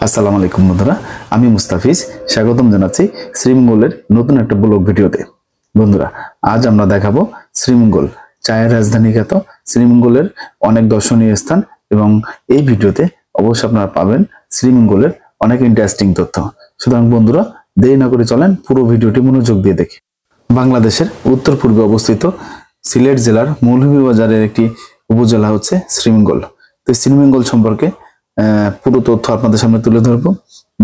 আসসালামু আলাইকুম বন্ধুরা, আমি মুস্তাফিজ স্বাগতম জানাচ্ছি শ্রীমঙ্গলের নতুন একটা ব্লগ ভিডিওতে। বন্ধুরা, আজ আমরা দেখাবো শ্রীমঙ্গল, চায়ের রাজধানী খ্যাত শ্রীমঙ্গলের অনেক দর্শনীয় স্থান এবং এই ভিডিওতে অবশ্যই আপনারা পাবেন শ্রীমঙ্গলের অনেক ইন্টারেস্টিং তথ্য। সুতরাং বন্ধুরা, দেরি না করে চলেন পুরো ভিডিওটি মনোযোগ দিয়ে দেখি। বাংলাদেশের উত্তর পূর্বে অবস্থিত সিলেট জেলার মৌলভীবাজারের একটি উপজেলা হচ্ছে শ্রীমঙ্গল। তো শ্রীমঙ্গল সম্পর্কে পুরো তথ্য আপনাদের সামনে তুলে ধরবো।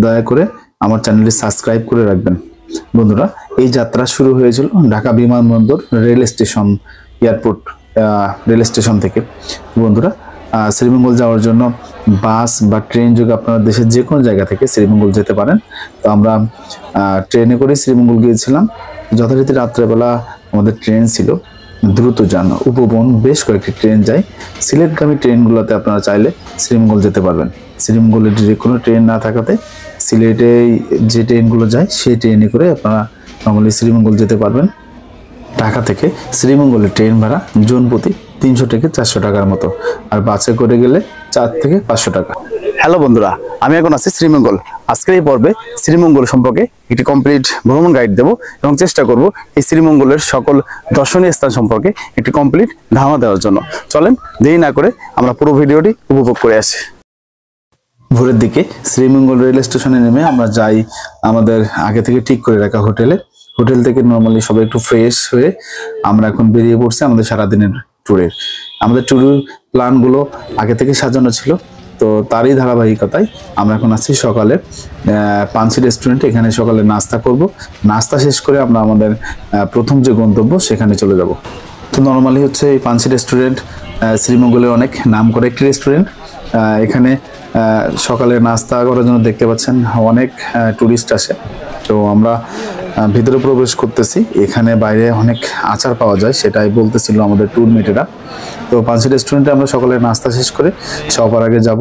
দয়া করে আমার চ্যানেলটি সাবস্ক্রাইব করে রাখবেন। বন্ধুরা, এই যাত্রা শুরু হয়েছিল ঢাকা বিমানবন্দর rail station, airport rail station থেকে। বন্ধুরা, শ্রীমঙ্গল যাওয়ার জন্য বাস বা ট্রেন যোগে আপনারা দেশের যে কোনো জায়গা থেকে শ্রীমঙ্গল যেতে পারেন। তো আমরা ট্রেনে করে শ্রীমঙ্গল গিয়েছিলাম। যথারীতি রাত্রেবেলা আমাদের ট্রেন ছিল দ্রুতযান, উপবন বেশ কয়েকটি ট্রেন যায়। সিলেটগামী ট্রেনগুলোতে আপনারা চাইলে শ্রীমঙ্গল যেতে পারবেন। শ্রীমঙ্গলের যে কোনো ট্রেন না থাকাতে সিলেটে যে ট্রেনগুলো যায় সেই ট্রেনে করে আপনারা নর্মালি শ্রীমঙ্গল যেতে পারবেন। ঢাকা থেকে শ্রীমঙ্গলের ট্রেন ভাড়া জনপ্রতি 300 থেকে 400 টাকার মতো, আর বাসে করে গেলে 4 থেকে 500 টাকা। হ্যালো বন্ধুরা, আমি এখন আছি শ্রীমঙ্গল। আজকের এই পর্বে শ্রীমঙ্গল সম্পর্কে একটি কমপ্লিট ভ্রমণ গাইড দেব এবং চেষ্টা করব এই শ্রীমঙ্গলের সকল দর্শনীয় স্থান সম্পর্কে একটি কমপ্লিট ধারণা দেওয়ার জন্য। চলেন দেরি না করে আমরা পুরো ভিডিওটি উপভোগ করে আসি। ভোরের দিকে শ্রীমঙ্গল রেল স্টেশনে নেমে আমরা যাই আমাদের আগে থেকে ঠিক করে রাখা হোটেলে। হোটেল থেকে নর্মালি সবাই একটু ফ্রেশ হয়ে আমরা এখন বেরিয়ে পড়ছি আমাদের সারাদিনের ট্যুরের। আমাদের ট্যুরের প্ল্যানগুলো আগে থেকে সাজানো ছিল, তো তারই ধারাবাহিকতায় আমরা এখন আছি সকালে পাঞ্চি রেস্টুরেন্ট। এখানে সকালে নাস্তা করব। নাস্তা শেষ করে আমরা আমাদের প্রথম যে গন্তব্য সেখানে চলে যাব। তো নর্মালি হচ্ছে এই পাঞ্চি রেস্টুরেন্ট শ্রীমঙ্গলের অনেক নাম করা একটি রেস্টুরেন্ট। এখানে সকালে নাস্তা করার জন্য দেখতে পাচ্ছেন অনেক টুরিস্ট আসে। তো আমরা ভিতরে প্রবেশ করতেছি। এখানে বাইরে অনেক আচার পাওয়া যায়, সেটাই বলতেছিল আমাদের ট্যুর মেটেরা। তো পাঞ্চি রেস্টুরেন্টে আমরা সকালে নাস্তা শেষ করে সবার আগে যাব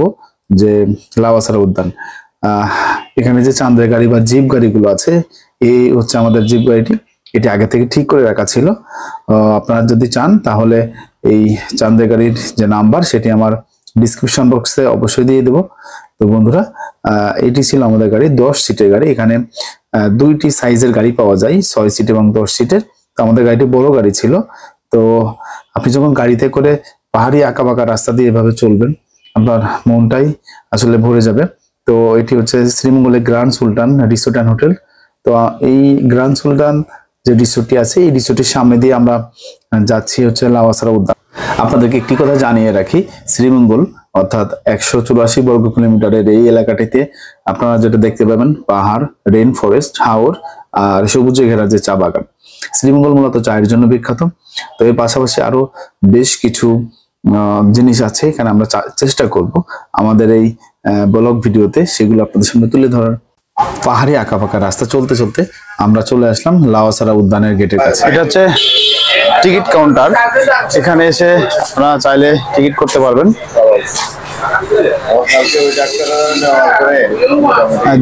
যে লাওয়াছড়া উদ্যান। এখানে যে চাঁদের গাড়ি বা জিপ গাড়িগুলো আছে, এই হচ্ছে আমাদের জিপ গাড়িটি। এটি আগে থেকে ঠিক করে রাখা ছিল। আপনারা যদি চান তাহলে এই চাঁদের গাড়ির যে নাম্বার সেটি আমার ডিসক্রিপশন বক্সে অবশ্যই দিয়ে দেবো। তো বন্ধুরা, এটি ছিল আমাদের গাড়ি, 10 সিটের গাড়ি। এখানে 2টি সাইজের গাড়ি পাওয়া যায়, 6 সিট এবং 10 সিটের। তো আমাদের গাড়িটি বড় গাড়ি ছিল। তো আপনি যখন গাড়িতে করে পাহাড়ি আঁকাবাঁকা রাস্তা দিয়ে এভাবে চলবেন, আপনার মনটাই আসলে ভরে যাবে। তো এটি হচ্ছে শ্রীমঙ্গলের grand Sultan resort and hotel. তো এই গ্র্যান্ড সুলতান যে রিসোর্টটি আছে, এই রিসোর্টের সামনে দিয়ে আমরা যাচ্ছি হচ্ছে লাওয়াছড়া উদ্যান। আপনাদেরকে একটি কথা জানিয়ে রাখি, শ্রীমঙ্গল অর্থাৎ 184 বর্গ কিলোমিটারের এই এলাকাটিতে আপনারা যেটা দেখতে পাবেন পাহাড়, রেইন ফরেস্ট, হাওর আর সবুজে ঘেরা যে চা বাগান। শ্রীমঙ্গল মূলত চায়ের জন্য বিখ্যাত। তো এর পাশাপাশি আরো বেশ কিছু জিনিস আছে, এখানে আমরা চেষ্টা করব আমাদের এই ব্লগ ভিডিওতে সেগুলো আপনাদের সামনে তুলে ধরার। পাহাড়ি আঁকাবাঁকা রাস্তা চলতে চলতে আমরা চলে আসলাম লাওয়াছড়া উদ্যানের গেটের কাছে। এটা হচ্ছে টিকিট কাউন্টার। এখানে এসে আপনারা চাইলে টিকিট করতে পারবেন।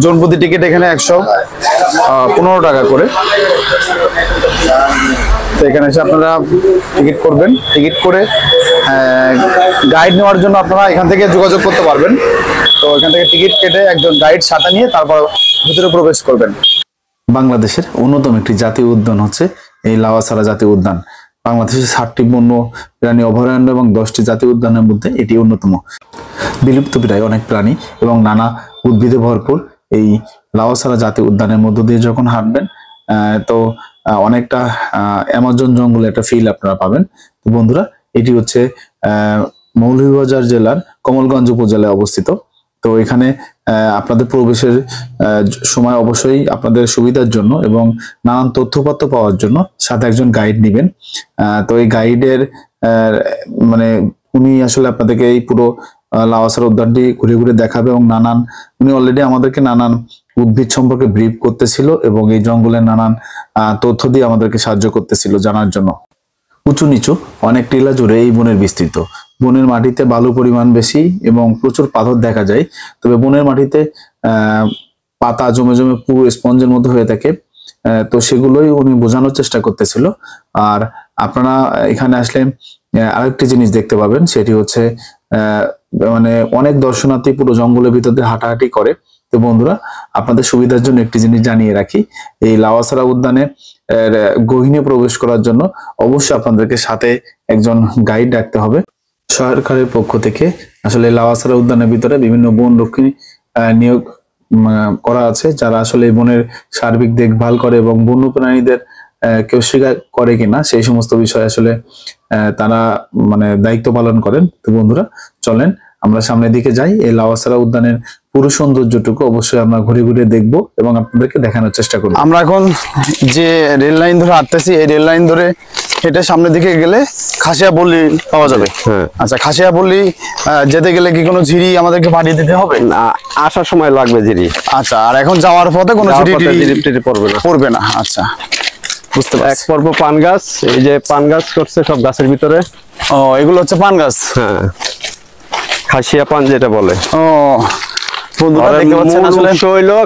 জনপ্রতি টিকিট এখানে 115 টাকা করে। তো এখানে এসে আপনারা টিকিট করবেন। টিকিট করে গাইড নেওয়ার জন্য আপনারা এখান থেকে যোগাযোগ করতে পারবেন। তো এখান থেকে টিকিট কেটে একজন গাইড সাথে নিয়ে তারপর ভিতরে প্রবেশ করবেন। বাংলাদেশের অন্যতম একটি জাতীয় উদ্যান হচ্ছে এই লাওয়াছড়া জাতীয় উদ্যান। বাংলাদেশের 7টি বন্য প্রাণী অভয়ারণ্য এবং 10টি জাতীয় উদ্যানের মধ্যে এটি অন্যতম। বিলুপ্তপ্রায় অনেক প্রাণী এবং নানা উদ্ভিদে ভরপুর এই লাওয়াছড়া জাতীয় উদ্যানের মধ্য দিয়ে যখন হাঁটবেন, তো অনেকটা অ্যামাজন জঙ্গলে একটা ফিল আপনারা পাবেন। তো বন্ধুরা, এটি হচ্ছে মৌলভীবাজার জেলার কমলগঞ্জ উপজেলায় অবস্থিত। তো এখানে আপনাদের প্রবেশের সময় অবশ্যই আপনাদের সুবিধার জন্য এবং নানান তথ্যপত্র পাওয়ার জন্য সাথে একজন গাইড নেবেন। তো এই গাইডের মানে উনি আসলে আপনাদেরকে এই পুরো লাওয়াছড়া উদ্যানটি ঘুরে ঘুরে দেখাবে এবং উনি অলরেডি আমাদেরকে নানান উদ্ভিদ সম্পর্কে ব্রিফ করতেছিল এবং এই জঙ্গলের নানান তথ্য দিয়ে আমাদেরকে সাহায্য করতেছিল জানার জন্য। উঁচু নিচু অনেক টিলা জুড়ে এই বনের বিস্তৃত। বনের মাটিতে বালু পরিমাণ বেশি এবং প্রচুর পাথর দেখা যায়। তবে বনের মাটিতে পাতা জমে জমে পুরো স্পঞ্জের মতো হয়ে থাকে। তো সেগুলোই উনি বোঝানোর চেষ্টা করতেছিল। আর আপনারা এখানে আসলে আরেকটি জিনিস দেখতে পাবেন, সেটি হচ্ছে মানে অনেক দর্শনার্থী পুরো জঙ্গলের ভিতর দিয়ে হাঁটাহাঁটি করে। তো বন্ধুরা, আপনাদের সুবিধার জন্য একটি জিনিস জানিয়ে রাখি, এই লাওয়াছড়া উদ্যানে গহীনে প্রবেশ করার জন্য অবশ্যই আপনাদেরকে সাথে একজন গাইড রাখতে হবে। সরকারের পক্ষ থেকে আসলে লাওয়াছড়া উদ্যানের ভিতরে বিভিন্ন বন রক্ষী নিয়োগ করা আছে, যারা আসলে এই বনের সার্বিক দেখভাল করে এবং বন্যপ্রাণীদের কেউ শিকার করে কিনা সেই সমস্ত বিষয় আসলে তারা মানে দায়িত্ব পালন করেন। তো বন্ধুরা, চলেন আমরা সামনের দিকে যাই। এই লাওয়াছড়া উদ্যানের পুরো সৌন্দর্যটুকু অবশ্যই আমরা ঘুরে ঘুরে দেখবো এবং আপনাদেরকে দেখানোর চেষ্টা করব। আমরা এখন যে রেল লাইন ধরে হাঁটতেছি, এই রেল লাইন ধরে হেঁটে সামনের দিকে গেলে খাসিয়াপল্লী পাওয়া যাবে। আচ্ছা, খাসিয়াপল্লী যেতে গেলে কি কোনো ঝিরি আমাদেরকে পাঠিয়ে দিতে হবে? আসার সময় লাগবে ঝিরি। আচ্ছা, আর এখন যাওয়ার পথে কোনো ঝিরি পড়বে না। আচ্ছা, বুঝতে পারছি। এক পর্ব পান গাছ, এই যে পান গাছ করছে সব গাছের ভিতরে। ও, এগুলো হচ্ছে পান গাছ। হ্যাঁ, খাসিয়া পান যেটা বলে। ও বন্ধুরা, দেখতে পাচ্ছেন আসলে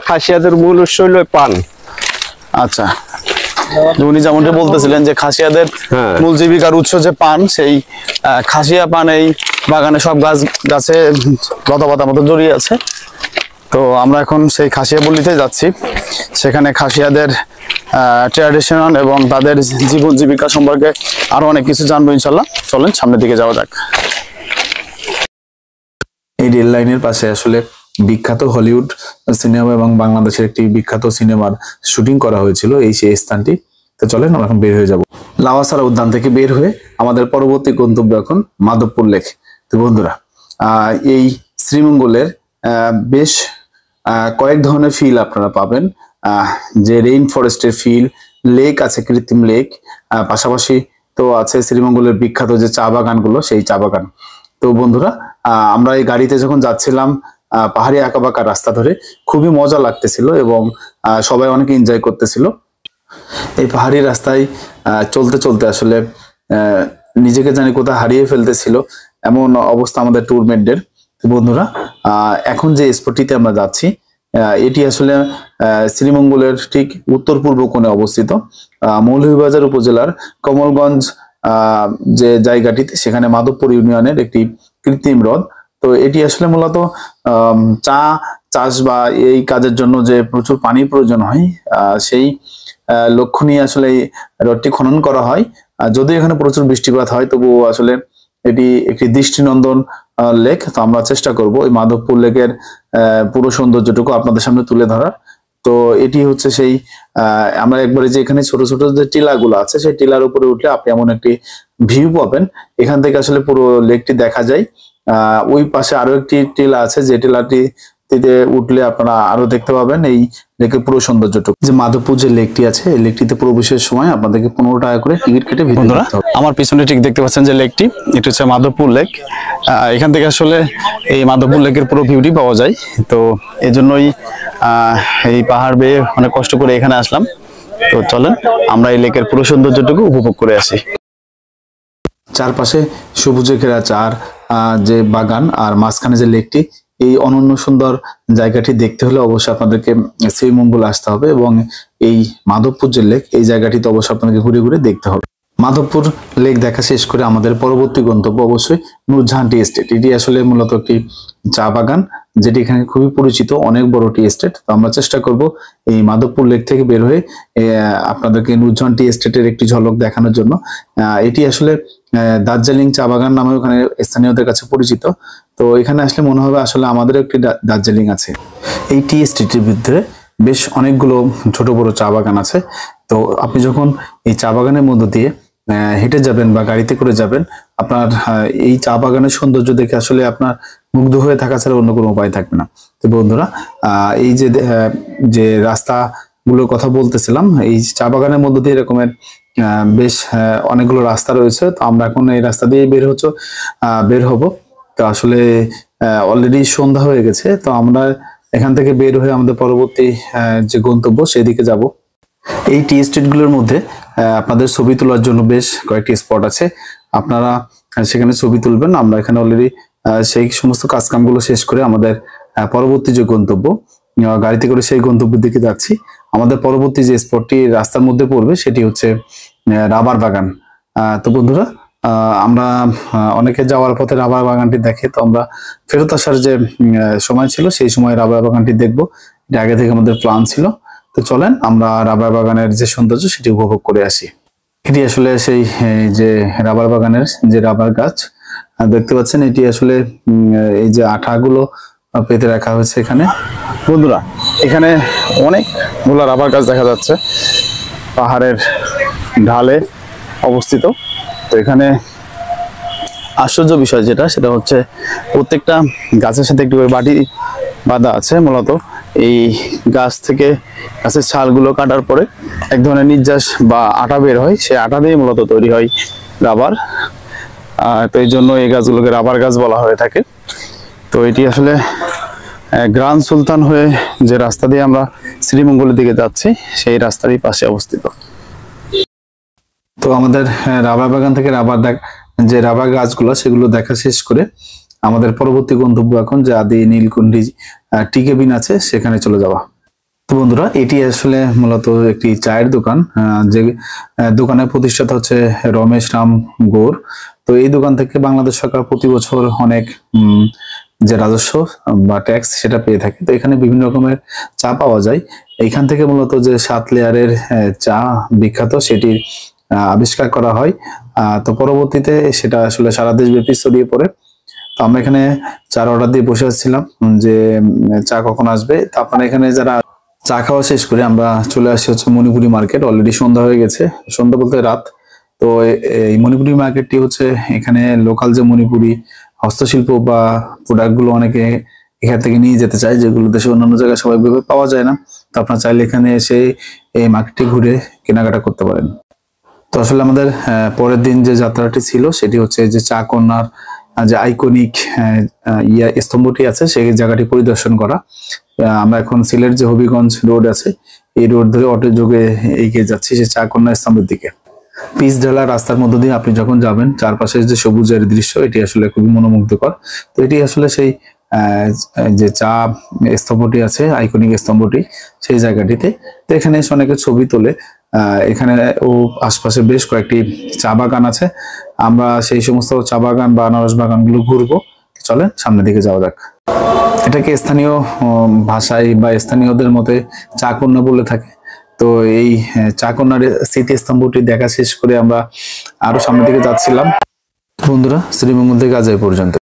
খাসিয়াদের মূল উৎস হইলো পান। আচ্ছা, উনি যেমনটা বলতেছিলেন যে খাসিয়াদের মূল জীবিকার উৎস যে পান, সেই খাসিয়া পান এই বাগানে সব গাছে লতা পাতার মতো জড়িয়ে আছে। তো আমরা এখন সেই খাসিয়াপল্লীতে যাচ্ছি। সেখানে খাসিয়াদের ট্র্যাডিশনাল এবং তাদের জীবন জীবিকা সম্পর্কে আরো অনেক কিছু জানবো ইনশাল্লাহ। চলেন সামনের দিকে যাওয়া যাক। এই রেল লাইনের পাশে আসলে বিখ্যাত হলিউড সিনেমা এবং বাংলাদেশের একটি বিখ্যাত সিনেমার শুটিং করা হয়েছিল এই সেই স্থানটি। তো চলেন আমরা এখন বের হয়ে যাব। লাওয়াছড়া উদ্যান থেকে বের হয়ে আমাদের পরবর্তী গন্তব্য এখন মাধবপুর লেক। তো বন্ধুরা, এই শ্রীমঙ্গলের বেশ কয়েক ধরনের ফিল আপনারা পাবেন, যে রেইন ফরেস্টের ফিল, লেক আছে, কৃত্রিম লেক, পাশাপাশি তো আছে শ্রীমঙ্গলের বিখ্যাত যে চা বাগানগুলো, সেই চা বাগান। তো বন্ধুরা, আমরা এই গাড়িতে যখন যাচ্ছিলাম পাহাড়ি আঁকাবাঁকা রাস্তা ধরে, খুবই মজা লাগতেছিল এবং সবাই অনেক এনজয় করতেছিল। এই পাহাড়ি রাস্তায় চলতে চলতে আসলে নিজেকে জানি কোথায় হারিয়ে ফেলতেছিল এমন অবস্থা আমাদের ট্যুরমেটদের। বন্ধুরা, এখন যে স্পটটিতে আমরা যাচ্ছি, এটি আসলে শ্রীমঙ্গলের ঠিক উত্তর পূর্ব কোণে অবস্থিত, মৌলভীবাজার উপজেলার কমলগঞ্জ যে জায়গাটিতে, সেখানে মাধবপুর ইউনিয়নের একটি কৃত্রিম হ্রদ। তো এটি আসলে মূলত চা চাষ বা এই কাজের জন্য যে প্রচুর পানির প্রয়োজন হয়, সেই লক্ষ্য নিয়ে আসলে এই হ্রদটি খনন করা হয়। যদিও এখানে প্রচুর বৃষ্টিপাত হয়, তবুও আসলে এটি একটি দৃষ্টিনন্দন লেক। তো আমরা চেষ্টা করব এই মাধবপুর লেকের পুরো সৌন্দর্যটুকু আপনাদের সামনে তুলে ধরার। তো এটি হচ্ছে সেই আমরা একবারে যে এখানে ছোট ছোট যে টিলাগুলো আছে, সেই টিলার উপরে উঠলে আপনি এমন একটি ভিউ পাবেন, এখান থেকে আসলে পুরো লেকটি দেখা যায়। ওই পাশে আরো একটি টিলা আছে, যে টিলাটিতে উঠলে আপনারা আরো দেখতে পাবেন এই লেকের পুরো সৌন্দর্যটুকু। যে মাধবপুর যে লেকটি আছে, এই লেকটিতে প্রবেশের সময় আপনাদেরকে 15 টাকা করে টিকিট কেটে ভিতরে ঢুকতে হবে। আমার পিছনে ঠিক দেখতে পাচ্ছেন যে লেকটি, এটা হচ্ছে মাধবপুর লেক। এখান থেকে আসলে এই মাধবপুর লেকের পুরো ভিউটি পাওয়া যায়। তো এই জন্যই এই পাহাড় বেয়ে অনেক কষ্ট করে এখানে আসলাম। তো চলেন আমরা এই লেকের পুরো সৌন্দর্যটুকু উপভোগ করে আসি। চারপাশে সবুজে ঘেরা চার যে বাগান, আর মাঝখানে যে লেকটি, এই অনন্য সুন্দর জায়গাটি দেখতে হলে অবশ্যই আপনাদেরকে শ্রীমঙ্গল আসতে হবে এবং এই মাধবপুর যে লেক, এই জায়গাটিতে অবশ্যই আপনাদেরকে ঘুরে ঘুরে দেখতে হবে। মাধবপুর লেক দেখা শেষ করে আমাদের পরবর্তী গন্তব্য অবশ্যই নূরজাহান টি এস্টেট। এটি আসলে মূলত একটি চা বাগান, যেটি এখানে খুবই পরিচিত, অনেক বড় টি এস্টেট। তো আমরা চেষ্টা করব এই মাধবপুর লেক থেকে বের হয়ে আপনাদেরকে নূরজাহান টি এস্টেটের একটি ঝলক দেখানোর জন্য। এটি আসলে দার্জিলিং চা বাগান নামে ওখানে স্থানীয়দের কাছে পরিচিত। তো এখানে আসলে মনে হবে আসলে আমাদেরও একটি দার্জিলিং আছে। এই টি এস্টেটের ভিতরে বেশ অনেকগুলো ছোট বড় চা বাগান আছে। তো আপনি যখন এই চা বাগানের মধ্য দিয়ে হেঁটে যাবেন বা গাড়িতে করে যাবেন, আপনার এই চা বাগানের সৌন্দর্য দেখে আসলে আপনার মুগ্ধ হয়ে থাকা ছাড়া অন্য কোনো উপায় থাকবে না। তো বন্ধুরা, এই যে রাস্তাগুলোর কথা বলতেছিলাম, এই চা বাগানের মধ্য দিয়ে এরকমের বেশ অনেকগুলো রাস্তা রয়েছে। তো আমরা এখন এই রাস্তা দিয়ে বের হব। তো আসলে অলরেডি সন্ধ্যা হয়ে গেছে। তো আমরা এখান থেকে বের হয়ে আমাদের পরবর্তী যে গন্তব্য সেদিকে যাব। এই টি এস্টেট গুলোর মধ্যে আপনাদের ছবি তোলার জন্য বেশ কয়েকটি স্পট আছে, আপনারা সেখানে ছবি তুলবেন। আমরা এখানে অলরেডি সেই সমস্ত কাজকামগুলো শেষ করে আমাদের পরবর্তী যে গন্তব্য, গাড়িতে করে সেই গন্তব্যের দিকে যাচ্ছি। আমাদের পরবর্তী যে স্পটটি রাস্তার মধ্যে পড়বে সেটি হচ্ছে রাবার বাগান। তো বন্ধুরা, আমরা অনেকে যাওয়ার পথে রাবার বাগানটি দেখে, তো আমরা ফেরত আসার যে সময় ছিল সেই সময় রাবার বাগানটি দেখবো, এটা আগে থেকে আমাদের প্ল্যান ছিল। তো চলেন আমরা রাবার বাগানের যে সৌন্দর্য সেটি উপভোগ করে আসি। এটি আসলে সেই যে রাবার বাগানের যে রাবার গাছ দেখতে পাচ্ছেন, এটি আসলে এই যে আঠাগুলো পেতে রাখা হয়েছে এখানে। বন্ধুরা এখানে অনেকগুলো রাবার গাছ দেখা যাচ্ছে, পাহাড়ের ঢালে অবস্থিত। তো এখানে আশ্চর্য বিষয় যেটা, সেটা হচ্ছে প্রত্যেকটা গাছের সাথে একটু করে বাটি বাঁধা আছে। মূলত এই গাছ থেকে গাছের ছালগুলো কাটার পরে এক ধরনের নির্যাস বা আটা বের হয়, সেই আটা দিয়ে মূলত তৈরি হয় রাবার। তো এই জন্য এই গাছগুলোকে রাবার গাছ বলা হয়ে থাকে। তো এটি আসলে গ্রান্ড সুলতান হয়ে যে রাস্তা দিয়ে আমরা শ্রীমঙ্গলের দিকে যাচ্ছি, সেই রাস্তারই পাশে অবস্থিত। তো আমাদের রাবার বাগান থেকে যে রাবার গাছগুলো সেগুলো দেখা শেষ করে আমাদের পরবর্তী গন্তব্য এখন যে আদি নীলকুণ্ডি টি কেবিন আছে সেখানে চলে যাওয়া। তো বন্ধুরা এটি আসলে মূলত একটি চায়ের দোকান, যে দোকানের প্রতিষ্ঠাতা হচ্ছে রমেশ রাম গৌর। তো এই দোকান থেকে বাংলাদেশ সরকার প্রতি বছর অনেক যে রাজস্ব বা ট্যাক্স সেটা পেয়ে থাকে। তো এখানে বিভিন্ন রকমের চা পাওয়া যায়। এইখান থেকে মূলত যে 7 লেয়ারের চা বিখ্যাত, সেটির আবিষ্কার করা হয়। তো পরবর্তীতে সেটা আসলে সারা দেশব্যাপী ছড়িয়ে পড়ে। তো আমরা এখানে চার অর্ডার দিয়ে বসে আসছিলাম যে চা কখন আসবে। তো আপনারা এখানে যারা চা খাওয়া শেষ করে আমরা চলে আসি হচ্ছে মণিপুরি মার্কেট। অলরেডি সন্ধ্যা হয়ে গেছে, সন্ধ্যা বলতে রাত। তো এই মণিপুরি মার্কেটটি হচ্ছে এখানে লোকাল যে মণিপুরি হস্তশিল্প বা প্রোডাক্ট গুলো অনেকে এখান থেকে নিয়ে যেতে চায়, যেগুলো দেশে অন্যান্য জায়গায় স্বাভাবিকভাবে পাওয়া যায় না। তো আপনারা চাইলে এখানে এসে এই মার্কেটটি ঘুরে কেনাকাটা করতে পারেন। তো আসলে আমাদের পরের দিন যে যাত্রাটি ছিল সেটি হচ্ছে যে চা কর্নার যে আইকনিক স্তম্ভটি আছে সেই জায়গাটি পরিদর্শন করা। আমরা এখন সিলেট যে হবিগঞ্জ রোড আছে এই রোড ধরে অটো যোগে এগিয়ে যাচ্ছি সে চা কর্নার স্তম্ভের দিকে। পিচ ঢালা রাস্তার মধ্য দিয়ে আপনি যখন যাবেন, চারপাশের যে সবুজের দৃশ্য এটি আসলে খুবই মনোমুগ্ধকর। তো এটি আসলে সেই যে চা স্তম্ভটি আছে, আইকনিক স্তম্ভটি, সেই জায়গাটিতে। তো এখানে এসে অনেকে ছবি তোলে। এখানে ও আশপাশে বেশ কয়েকটি চা বাগান আছে। আমরা সেই সমস্ত চা বাগান বা আনারস বাগানগুলো ঘুরবো। চলেন সামনের দিকে যাওয়া যাক। এটাকে স্থানীয় ভাষায় বা স্থানীয়দের মতে চা কন্যা বলে থাকে। তো এই চা কন্যার স্মৃতিস্তম্ভটি দেখা শেষ করে আমরা আরো সামনের দিকে যাচ্ছিলাম। বন্ধুরা শ্রীমঙ্গল থেকে আজ এই পর্যন্ত।